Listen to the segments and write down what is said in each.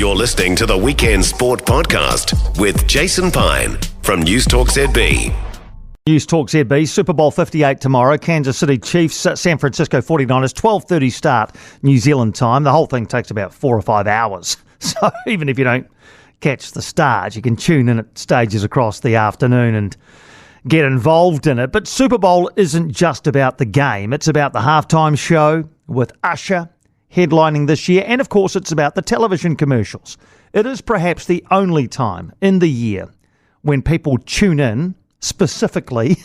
You're listening to the Weekend Sport Podcast with Jason Pine from News Talk ZB. News Talk ZB, Super Bowl 58 tomorrow, Kansas City Chiefs, San Francisco 49ers, 12:30 start New Zealand time. The whole thing takes about 4 or 5 hours. So even if you don't catch the start, you can tune in at stages across the afternoon and get involved in it. But Super Bowl isn't just about the game. It's about the halftime show with Usher headlining this year. And of course, it's about the television commercials. It is perhaps the only time in the year when people tune in specifically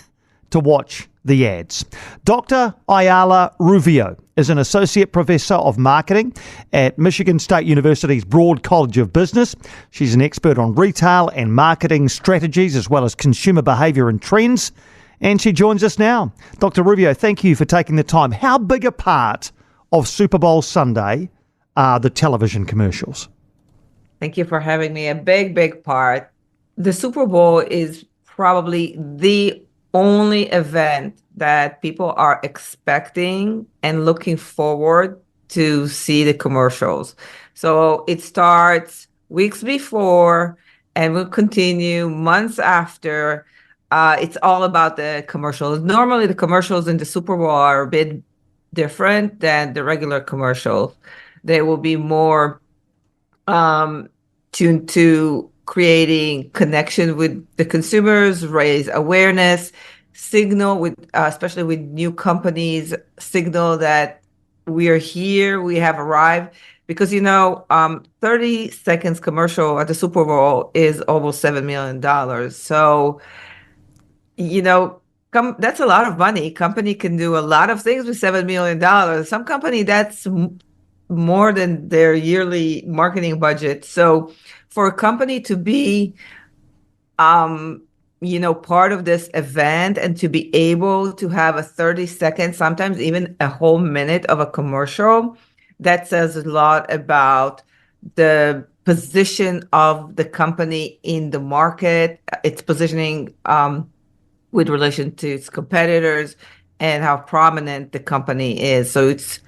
to watch the ads. Dr Ayalla Ruvio is an associate professor of marketing at Michigan State University's Broad College of Business. She's an expert on retail and marketing strategies as well as consumer behaviour and trends. And she joins us now. Dr Ruvio, thank you for taking the time. How big a part of Super Bowl Sunday are the television commercials? Thank you for having me. A big part. The Super Bowl is probably the only event that people are expecting and looking forward to see the commercials. So it starts weeks before and will continue months after. It's all about the commercials. Normally the commercials in the Super Bowl are a bit different than the regular commercials. They will be more tuned to creating connection with the consumers, raise awareness, signal with, especially with new companies, signal that we are here, we have arrived. Because, 30 seconds commercial at the Super Bowl is almost $7 million. So, that's a lot of money. Company can do a lot of things with $7 million. Some company, that's more than their yearly marketing budget. So for a company to be, part of this event and to be able to have a 30-second, sometimes even a whole minute of a commercial, that says a lot about the position of the company in the market, its positioning with relation to its competitors, and how prominent the company is. So it's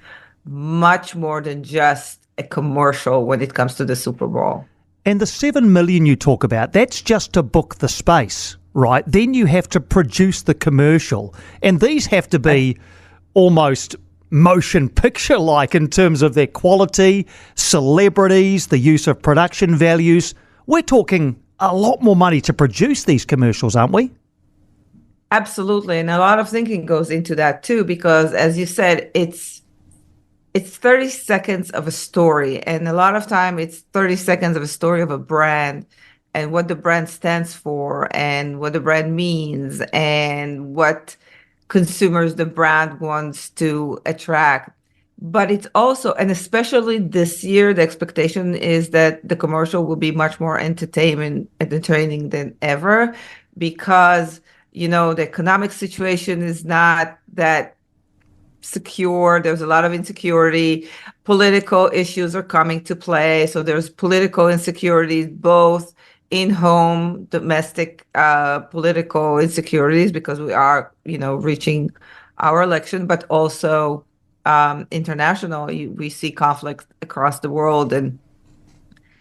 much more than just a commercial when it comes to the Super Bowl. And the 7 million you talk about, that's just to book the space, right? Then you have to produce the commercial. And these have to be almost motion picture-like in terms of their quality, celebrities, the use of production values. We're talking a lot more money to produce these commercials, aren't we? Absolutely. And a lot of thinking goes into that too, because as you said, it's 30 seconds of a story. And a lot of time it's 30 seconds of a story of a brand and what the brand stands for and what the brand means and what consumers the brand wants to attract. But it's also, and especially this year, the expectation is that the commercial will be much more entertaining than ever because, the economic situation is not that secure. There's a lot of insecurity. Political issues are coming to play. So there's political insecurities, both in-home, domestic political insecurities, because we are, reaching our election, but also international. We see conflict across the world. And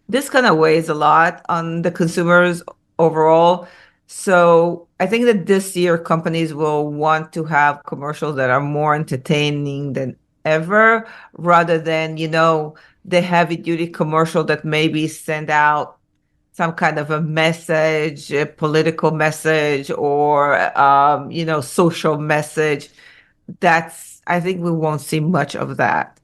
this kind of weighs a lot on the consumers overall. So I think that this year companies will want to have commercials that are more entertaining than ever, rather than, the heavy duty commercial that maybe send out some kind of a message, a political message, or, social message. I think we won't see much of that.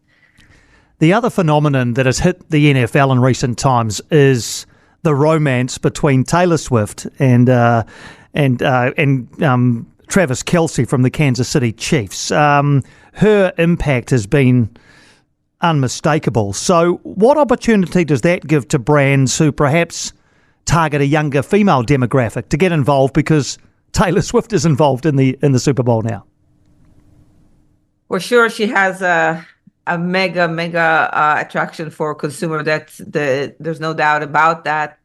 The other phenomenon that has hit the NFL in recent times is the romance between Taylor Swift and Travis Kelce from the Kansas City Chiefs. Her impact has been unmistakable. So what opportunity does that give to brands who perhaps target a younger female demographic to get involved because Taylor Swift is involved in the Super Bowl now? For sure, she has a mega attraction for a consumer. There's no doubt about that.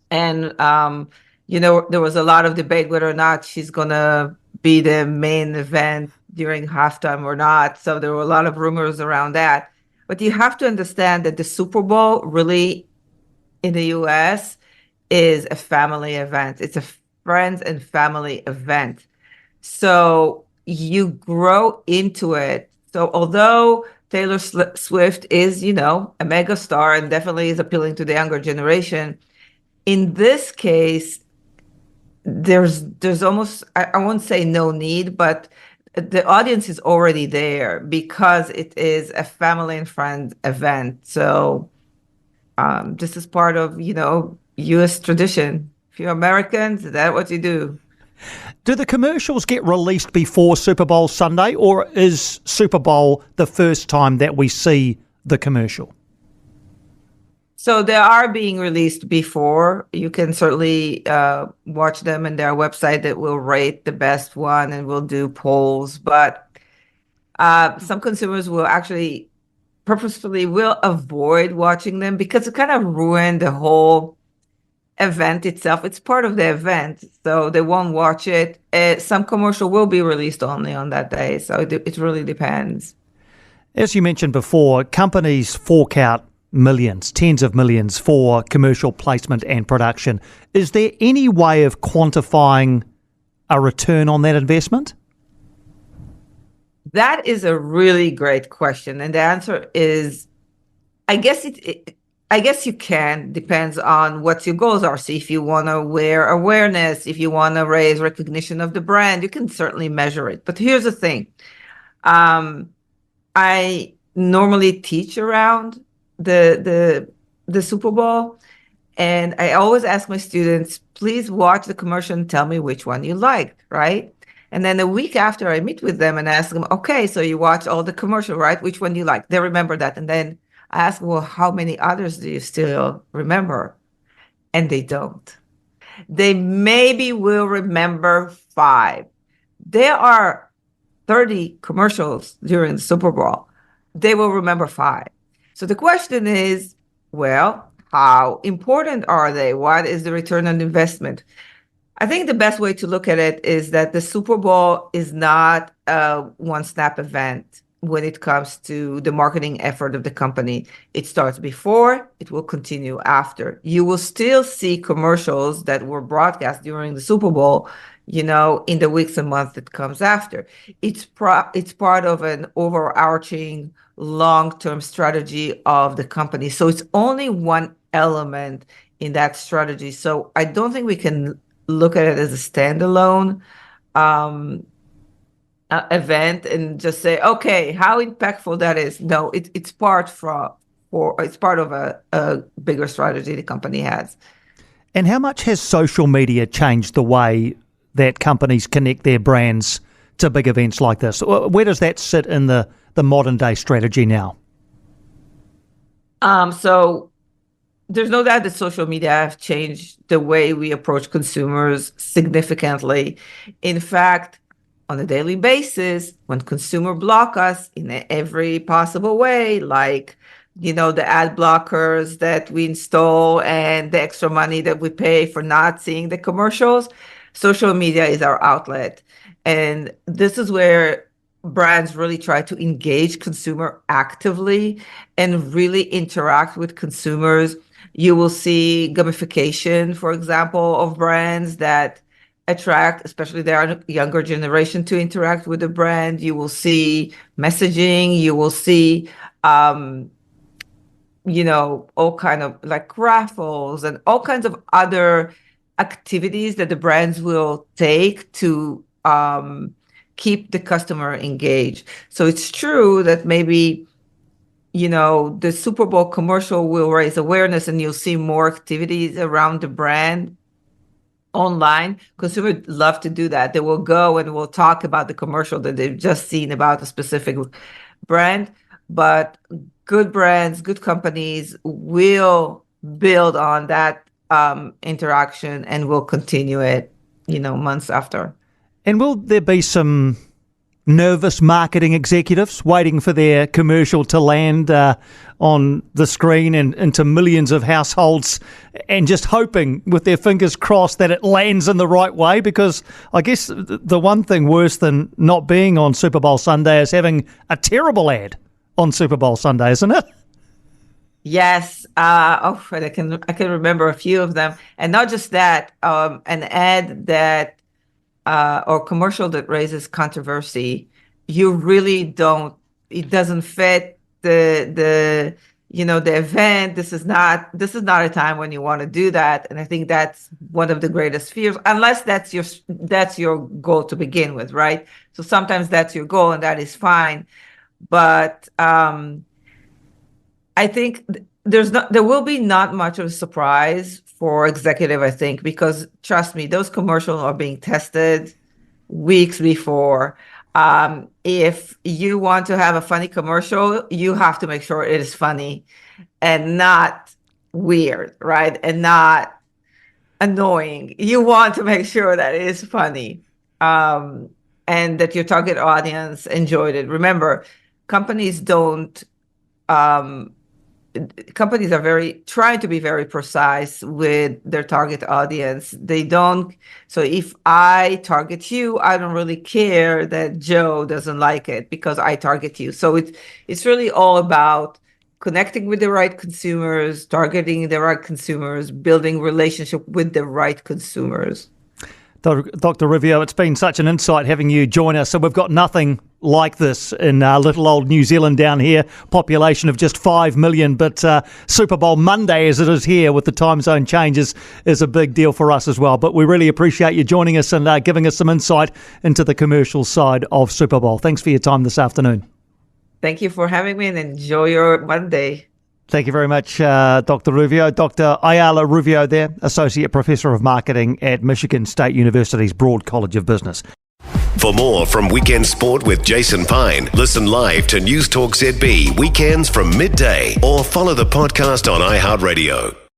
And there was a lot of debate whether or not she's gonna be the main event during halftime or not. So there were a lot of rumors around that. But you have to understand that the Super Bowl really in the US is a family event. It's a friends and family event. So you grow into it. So although Taylor Swift is, a mega star and definitely is appealing to the younger generation, in this case, there's almost, I won't say no need, but the audience is already there because it is a family and friend event. So this is part of, US tradition. If you're Americans, that's what you do. Do the commercials get released before Super Bowl Sunday, or is Super Bowl the first time that we see the commercial? So they are being released before. You can certainly watch them in their website that will rate the best one and will do polls. But some consumers will actually purposefully will avoid watching them because it kind of ruined the whole event itself. It's part of the event, so they won't watch it. Some commercial will be released only on that day, so it really depends. As you mentioned before, companies fork out millions, tens of millions for commercial placement and production. Is there any way of quantifying a return on that investment? That is a really great question, and the answer is, I guess I guess you can. Depends on what your goals are. See, if you want to wear awareness, if you want to raise recognition of the brand, you can certainly measure it. But here's the thing: I normally teach around the Super Bowl, and I always ask my students, please watch the commercial and tell me which one you liked, right? And then a week after, I meet with them and ask them, okay, so you watch all the commercial, right? Which one you like? They remember that. And then I ask, well, how many others do you still remember? And they don't. They maybe will remember 5. There are 30 commercials during the Super Bowl. They will remember 5. So the question is, well, how important are they? What is the return on investment? I think the best way to look at it is that the Super Bowl is not a one-snap event when it comes to the marketing effort of the company. It starts before, it will continue after. You will still see commercials that were broadcast during the Super Bowl, in the weeks and months that comes after. It's part of an overarching long-term strategy of the company. So it's only one element in that strategy. So I don't think we can look at it as a standalone event and just say, okay, how impactful that is. No, it's part of a bigger strategy the company has. And how much has social media changed the way that companies connect their brands to big events like this? Where does that sit in the modern day strategy now? So there's no doubt that social media have changed the way we approach consumers significantly. In fact, on a daily basis, when consumer block us in every possible way, like, the ad blockers that we install and the extra money that we pay for not seeing the commercials, social media is our outlet. And this is where brands really try to engage consumer actively and really interact with consumers. You will see gamification, for example, of brands that attract, especially their younger generation, to interact with the brand. You will see messaging. You will see, all kind of like raffles and all kinds of other activities that the brands will take to keep the customer engaged. So it's true that maybe the Super Bowl commercial will raise awareness and you'll see more activities around the brand online. Consumers love to do that. They will go and will talk about the commercial that they've just seen about a specific brand. But good brands, good companies will build on that interaction and will continue it, months after. And will there be some nervous marketing executives waiting for their commercial to land on the screen and into millions of households and just hoping with their fingers crossed that it lands in the right way? Because I guess the one thing worse than not being on Super Bowl Sunday is having a terrible ad on Super Bowl Sunday, isn't it? Yes. And I can remember a few of them, and not just that. An ad that or commercial that raises controversy, you really don't. It doesn't fit the the event. This is not a time when you want to do that. And I think that's one of the greatest fears, unless that's your goal to begin with, right? So sometimes that's your goal, and that is fine. But I think there will be not much of a surprise for executive, I think, because trust me, those commercials are being tested weeks before. If you want to have a funny commercial, you have to make sure it is funny and not weird, right? And not annoying. You want to make sure that it is funny, and that your target audience enjoyed it. Remember, companies don't companies are trying to be very precise with their target audience. They don't. So if I target you, I don't really care that Joe doesn't like it because I target you. So it's really all about connecting with the right consumers, targeting the right consumers, building relationship with the right consumers. Dr. Ruvio, it's been such an insight having you join us. So we've got nothing like this in little old New Zealand down here, population of just 5 million. But Super Bowl Monday, as it is here with the time zone changes, is a big deal for us as well. But we really appreciate you joining us and giving us some insight into the commercial side of Super Bowl. Thanks for your time this afternoon. Thank you for having me, and enjoy your Monday. Thank you very much, Dr. Ruvio. Dr. Ayalla Ruvio there, Associate Professor of Marketing at Michigan State University's Broad College of Business. For more from Weekend Sport with Jason Pine, listen live to News Talk ZB weekends from midday or follow the podcast on iHeartRadio.